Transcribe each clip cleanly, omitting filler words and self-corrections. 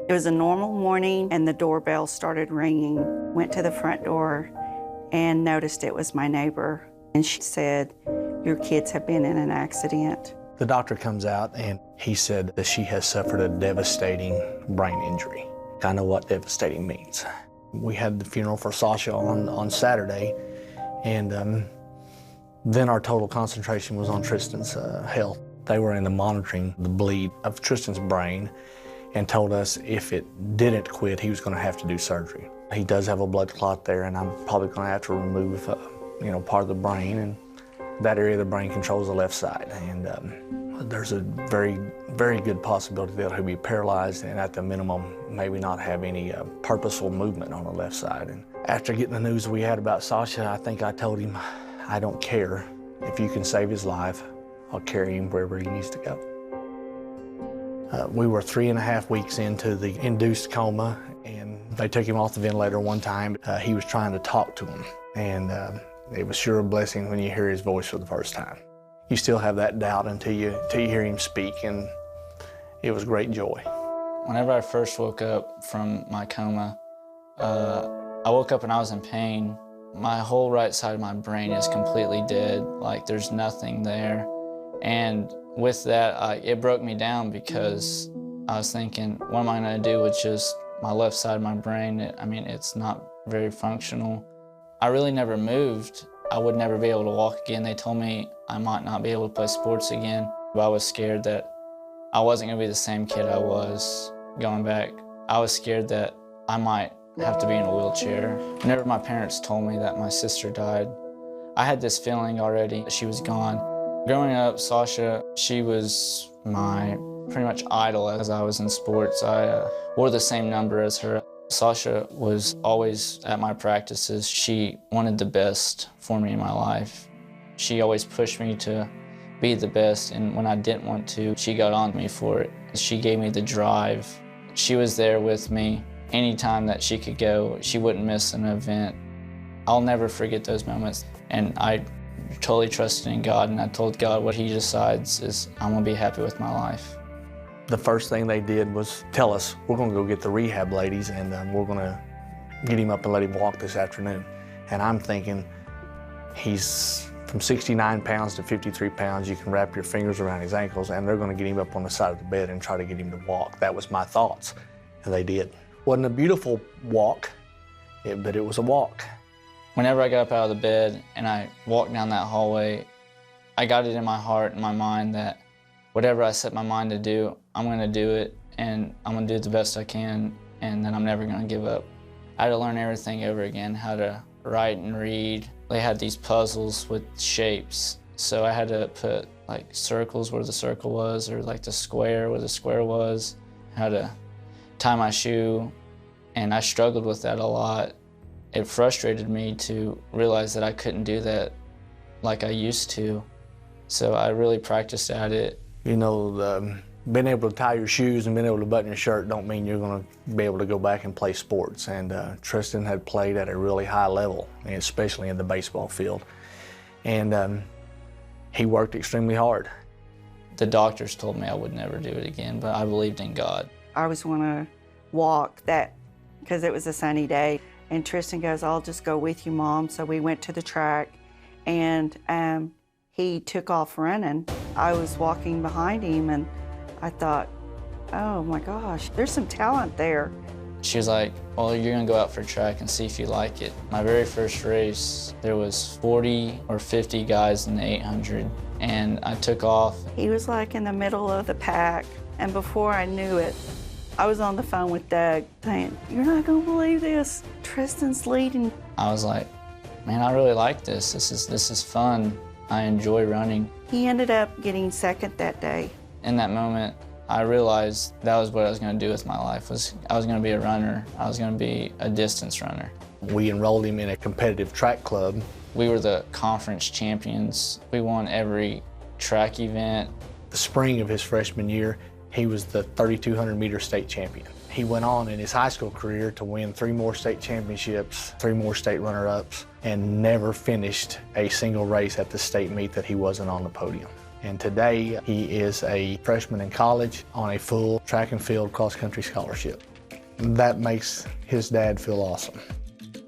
It was a normal morning and the doorbell started ringing. Went to the front door and noticed it was my neighbor. And she said, "Your kids have been in an accident." The doctor comes out and he said that she has suffered a devastating brain injury. I know what devastating means. We had the funeral for Sasha on Saturday, and then our total concentration was on Tristan's health. They were into monitoring the bleed of Tristan's brain and told us if it didn't quit, he was going to have to do surgery. He does have a blood clot there, and I'm probably going to have to remove part of the brain, and that area of the brain controls the left side. And there's a very, very good possibility that he'll be paralyzed and at the minimum, maybe not have any purposeful movement on the left side. And after getting the news we had about Sasha, I think I told him, I don't care. If you can save his life, I'll carry him wherever he needs to go. We were 3.5 weeks into the induced coma, and they took him off the ventilator one time. He was trying to talk to him, and it was sure a blessing when you hear his voice for the first time. You still have that doubt until you hear him speak, and it was great joy. Whenever I first woke up from my coma, I woke up and I was in pain. My whole right side of my brain is completely dead, like there's nothing there. And with that, it broke me down because I was thinking, what am I gonna do with just my left side of my brain? It's not very functional. I really never moved. I would never be able to walk again. They told me I might not be able to play sports again. But I was scared that I wasn't gonna be the same kid I was going back. I was scared that I might have to be in a wheelchair. Whenever my parents told me that my sister died, I had this feeling already that she was gone. Growing up, Sasha, she was my pretty much idol as I was in sports. I wore the same number as her. Sasha was always at my practices. She wanted the best for me in my life. She always pushed me to be the best, and when I didn't want to, she got on me for it. She gave me the drive. She was there with me anytime that she could go. She wouldn't miss an event. I'll never forget those moments, and I totally trusted in God, and I told God what He decides is I'm gonna be happy with my life. The first thing they did was tell us, we're gonna go get the rehab ladies, and we're gonna get him up and let him walk this afternoon. And I'm thinking, he's from 69 pounds to 53 pounds. You can wrap your fingers around his ankles, and they're gonna get him up on the side of the bed and try to get him to walk. That was my thoughts, and they did. Wasn't a beautiful walk, but it was a walk. Whenever I got up out of the bed and I walked down that hallway, I got it in my heart and my mind that whatever I set my mind to do, I'm gonna do it, and I'm gonna do it the best I can, and then I'm never gonna give up. I had to learn everything over again, how to write and read. They had these puzzles with shapes, so I had to put like circles where the circle was, or like the square where the square was, how to tie my shoe, and I struggled with that a lot. It frustrated me to realize that I couldn't do that like I used to, so I really practiced at it. You know, being able to tie your shoes and being able to button your shirt don't mean you're going to be able to go back and play sports. And Tristan had played at a really high level, especially in the baseball field. And he worked extremely hard. The doctors told me I would never do it again, but I believed in God. I was gonna walk that because it was a sunny day. And Tristan goes, "I'll just go with you, Mom." So we went to the track, and he took off running. I was walking behind him, and I thought, oh my gosh, there's some talent there. She was like, "Well, you're gonna go out for track and see if you like it." My very first race, there was 40 or 50 guys in the 800, and I took off. He was like in the middle of the pack, and before I knew it, I was on the phone with Doug saying, "You're not gonna believe this, Tristan's leading." I was like, man, I really like this. This is fun. I enjoy running. He ended up getting second that day. In that moment, I realized that was what I was gonna do with my life. I was gonna be a runner. I was gonna be a distance runner. We enrolled him in a competitive track club. We were the conference champions. We won every track event. The spring of his freshman year, he was the 3,200 meter state champion. He went on in his high school career to win 3 more state championships, 3 more state runner-ups, and never finished a single race at the state meet that he wasn't on the podium. And today, he is a freshman in college on a full track and field cross-country scholarship. That makes his dad feel awesome.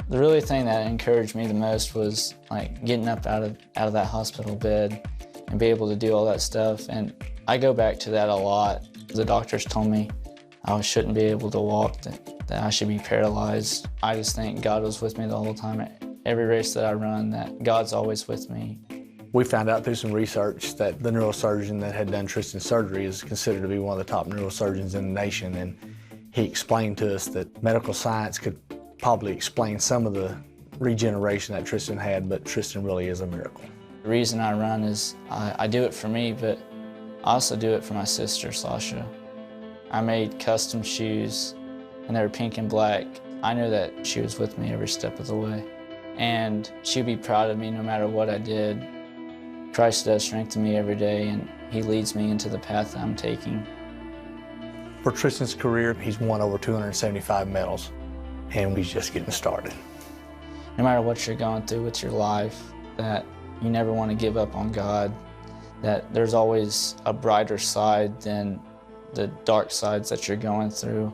The really thing that encouraged me the most was like getting up out of that hospital bed and be able to do all that stuff. And I go back to that a lot. The doctors told me I shouldn't be able to walk, that I should be paralyzed. I just think God was with me the whole time. Every race that I run, that God's always with me. We found out through some research that the neurosurgeon that had done Tristan's surgery is considered to be one of the top neurosurgeons in the nation, and he explained to us that medical science could probably explain some of the regeneration that Tristan had, but Tristan really is a miracle. The reason I run is I do it for me, but I also do it for my sister, Sasha. I made custom shoes, and they were pink and black. I knew that she was with me every step of the way, and she'd be proud of me no matter what I did. Christ does strengthen me every day, and he leads me into the path I'm taking. For Tristan's career, he's won over 275 medals, and he's just getting started. No matter what you're going through with your life, that you never want to give up on God, that there's always a brighter side than the dark sides that you're going through.